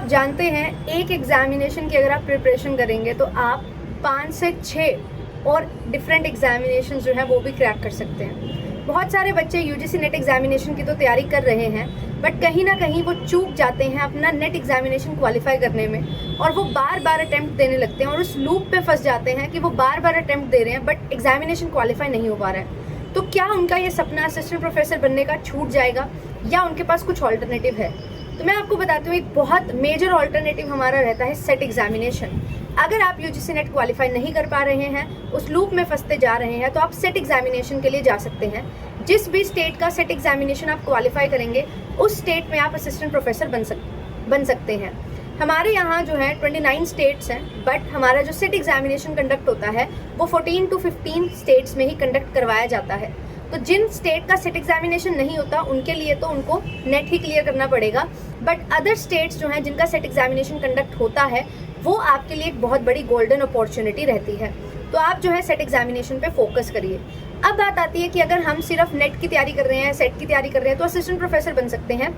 आप जानते हैं एक एग्जामिनेशन की अगर आप प्रिपरेशन करेंगे तो आप 5 से 6 और डिफरेंट एग्जामिनेशन जो है वो भी क्रैक कर सकते हैं। बहुत सारे बच्चे यूजीसी नेट एग्जामिनेशन की तो तैयारी कर रहे हैं, बट कहीं ना कहीं वो चूक जाते हैं अपना नेट एग्जामिनेशन क्वालिफाई करने में, और वो बार बार अटैम्प्ट देने लगते हैं और उस लूप पे फंस जाते हैं कि वो बार बार अटैम्प्ट दे रहे हैं बट एग्जामिनेशन क्वालिफाई नहीं हो पा रहा है। तो क्या उनका ये सपना असिस्टेंट प्रोफेसर बनने का छूट जाएगा या उनके पास कुछ ऑल्टरनेटिव है? तो मैं आपको बताती हूँ, एक बहुत मेजर ऑल्टरनेटिव हमारा रहता है सेट एग्जामिनेशन। अगर आप यूजीसी नेट क्वालिफाई नहीं कर पा रहे हैं, उस लूप में फंसते जा रहे हैं, तो आप सेट एग्जामिनेशन के लिए जा सकते हैं। जिस भी स्टेट का सेट एग्जामिनेशन आप क्वालिफाई करेंगे उस स्टेट में आप असिस्टेंट प्रोफेसर बन सकते हैं। हमारे यहाँ जो है 29 स्टेट्स हैं, बट हमारा जो सेट एग्जामिनेशन कंडक्ट होता है वो 14 to 15 स्टेट्स में ही कंडक्ट करवाया जाता है। तो जिन स्टेट का सेट एग्जामिनेशन नहीं होता उनके लिए तो उनको नेट ही क्लियर करना पड़ेगा, बट अदर स्टेट्स जो हैं जिनका सेट एग्जामिनेशन कंडक्ट होता है वो आपके लिए एक बहुत बड़ी गोल्डन अपॉर्चुनिटी रहती है। तो आप जो है सेट एग्जामिनेशन पे फोकस करिए। अब बात आती है कि अगर हम सिर्फ नेट की तैयारी कर रहे हैं, सेट की तैयारी कर रहे हैं, तो असिस्टेंट प्रोफेसर बन सकते हैं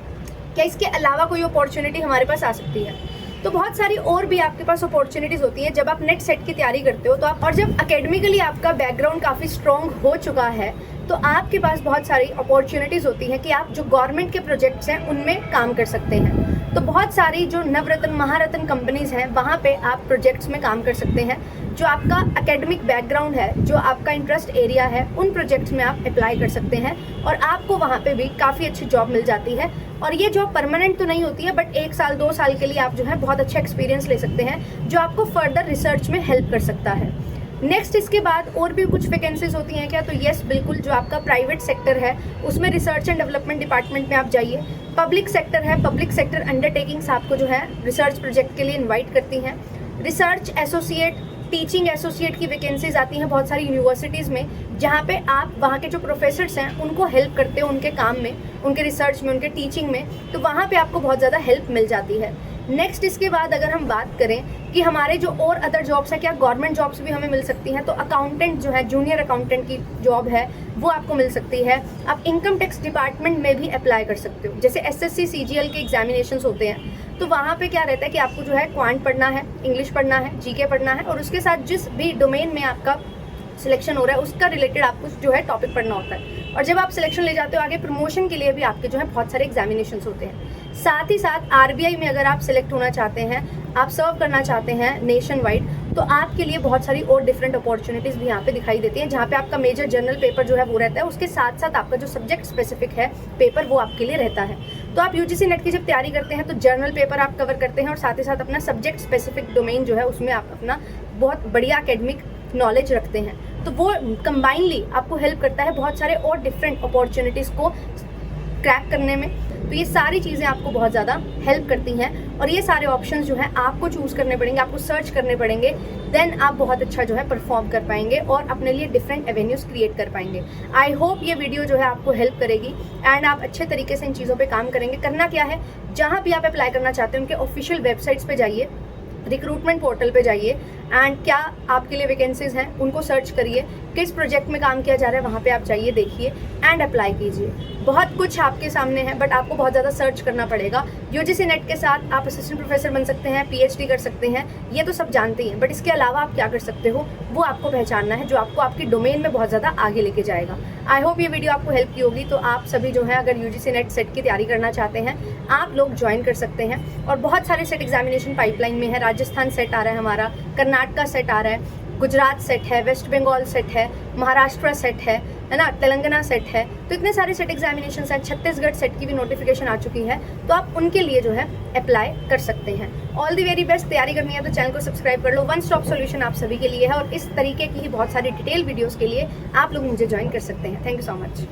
क्या? इसके अलावा कोई अपॉर्चुनिटी हमारे पास आ सकती है? तो बहुत सारी और भी आपके पास अपॉर्चुनिटीज़ होती है जब आप नेट सेट की तैयारी करते हो। तो आप, और जब एकेडमिकली आपका बैकग्राउंड काफ़ी स्ट्रॉन्ग हो चुका है, तो आपके पास बहुत सारी अपॉर्चुनिटीज़ होती हैं कि आप जो गवर्नमेंट के प्रोजेक्ट्स हैं उनमें काम कर सकते हैं। तो बहुत सारी जो नवरत्न महारत्न कंपनीज़ हैं वहाँ पे आप प्रोजेक्ट्स में काम कर सकते हैं। जो आपका एकेडमिक बैकग्राउंड है, जो आपका इंटरेस्ट एरिया है, उन प्रोजेक्ट्स में आप अप्लाई कर सकते हैं और आपको वहाँ पे भी काफ़ी अच्छी जॉब मिल जाती है। और ये जॉब परमानेंट तो नहीं होती है, बट 1 साल 2 साल के लिए आप जो है बहुत अच्छा एक्सपीरियंस ले सकते हैं जो आपको फर्दर रिसर्च में हेल्प कर सकता है। नेक्स्ट इसके बाद और भी कुछ वैकेंसीज होती हैं क्या? तो येस, बिल्कुल। जो आपका प्राइवेट सेक्टर है उसमें रिसर्च एंड डेवलपमेंट डिपार्टमेंट में आप जाइए। पब्लिक सेक्टर है, पब्लिक सेक्टर अंडरटेकिंग्स आपको जो है रिसर्च प्रोजेक्ट के लिए इन्वाइट करती हैं। रिसर्च एसोसिएट, टीचिंग एसोसिएट की वैकेंसीज आती हैं बहुत सारी यूनिवर्सिटीज़ में, जहाँ पे आप वहाँ के जो प्रोफेसर्स हैं उनको हेल्प करते हो उनके काम में, उनके रिसर्च में, उनके टीचिंग में, तो वहाँ पे आपको बहुत ज़्यादा हेल्प मिल जाती है। नेक्स्ट इसके बाद अगर हम बात करें कि हमारे जो और अदर जॉब्स हैं, क्या गवर्नमेंट जॉब्स भी हमें मिल सकती हैं? तो अकाउंटेंट जो है, जूनियर अकाउंटेंट की जॉब है वो आपको मिल सकती है। आप इनकम टैक्स डिपार्टमेंट में भी अप्लाई कर सकते हो। जैसे एसएससी सीजीएल के एग्जामिनेशंस होते हैं, तो वहाँ पे क्या रहता है कि आपको जो है क्वांट पढ़ना है, इंग्लिश पढ़ना है, जीके पढ़ना है, और उसके साथ जिस भी डोमेन में आपका सिलेक्शन हो रहा है उसका रिलेटेड आपको जो है टॉपिक पढ़ना होता है। और जब आप सिलेक्शन ले जाते हो आगे प्रमोशन के लिए भी आपके जो है बहुत सारे एग्जामिनेशंस होते हैं। साथ ही साथ आरबीआई में अगर आप सिलेक्ट होना चाहते हैं, आप सर्व करना चाहते हैं नेशन वाइड, तो आपके लिए बहुत सारी और डिफरेंट अपॉर्चुनिटीज़ भी यहाँ पे दिखाई देती हैं, जहाँ पे आपका मेजर जर्नल पेपर जो है वो रहता है, उसके साथ साथ आपका जो सब्जेक्ट स्पेसिफिक है पेपर वो आपके लिए रहता है। तो आप यूजीसी नेट की जब तैयारी करते हैं तो जर्नल पेपर आप कवर करते हैं और साथ ही साथ अपना सब्जेक्ट स्पेसिफिक डोमेन जो है उसमें आप अपना बहुत बढ़िया एकेडमिक नॉलेज रखते हैं। तो वो कंबाइनली आपको हेल्प करता है बहुत सारे और डिफरेंट अपॉर्चुनिटीज़ को क्रैक करने में। तो ये सारी चीज़ें आपको बहुत ज़्यादा हेल्प करती हैं और ये सारे ऑप्शंस जो हैं आपको चूज़ करने पड़ेंगे, आपको सर्च करने पड़ेंगे, देन आप बहुत अच्छा जो है परफॉर्म कर पाएंगे और अपने लिए डिफरेंट एवेन्यूज़ क्रिएट कर पाएंगे। आई होप ये वीडियो जो है आपको हेल्प करेगी एंड आप अच्छे तरीके से इन चीज़ों पे काम करेंगे। करना क्या है, जहाँ भी आप अप्लाई करना चाहते हैं उनके ऑफिशियल वेबसाइट्स पे जाइए, रिक्रूटमेंट पोर्टल पे जाइए एंड क्या आपके लिए वैकेंसीज हैं उनको सर्च करिए, किस प्रोजेक्ट में काम किया जा रहा है वहाँ पे आप जाइए, देखिए एंड अप्लाई कीजिए। बहुत कुछ आपके सामने है, बट आपको बहुत ज़्यादा सर्च करना पड़ेगा। यूजीसी नेट के साथ आप असिस्टेंट प्रोफेसर बन सकते हैं, पीएचडी कर सकते हैं, ये तो सब जानते हैं, बट इसके अलावा आप क्या कर सकते हो वो आपको पहचानना है, जो आपको आपकी डोमेन में बहुत ज़्यादा आगे लेके जाएगा। आई होप ये वीडियो आपको हेल्प की होगी। तो आप सभी जो है अगर यूजीसी नेट सेट की तैयारी करना चाहते हैं आप लोग ज्वाइन कर सकते हैं, और बहुत सारे सेट एग्जामिनेशन पाइपलाइन में है। राजस्थान सेट आ रहा है हमारा, कर्नाटका सेट आ रहा है, गुजरात सेट है, वेस्ट बंगाल सेट है, महाराष्ट्र सेट है ना, तेलंगाना सेट है। तो इतने सारे सेट एग्जामिनेशन हैं। छत्तीसगढ़ सेट की भी नोटिफिकेशन आ चुकी है, तो आप उनके लिए जो है अप्लाई कर सकते हैं। All the very best. तैयारी करनी है तो चैनल को सब्सक्राइब कर लो। वन स्टॉप सॉल्यूशन आप सभी के लिए है और इस तरीके की ही बहुत सारी डिटेल वीडियोज़ के लिए आप लोग मुझे ज्वाइन कर सकते हैं। Thank you so much.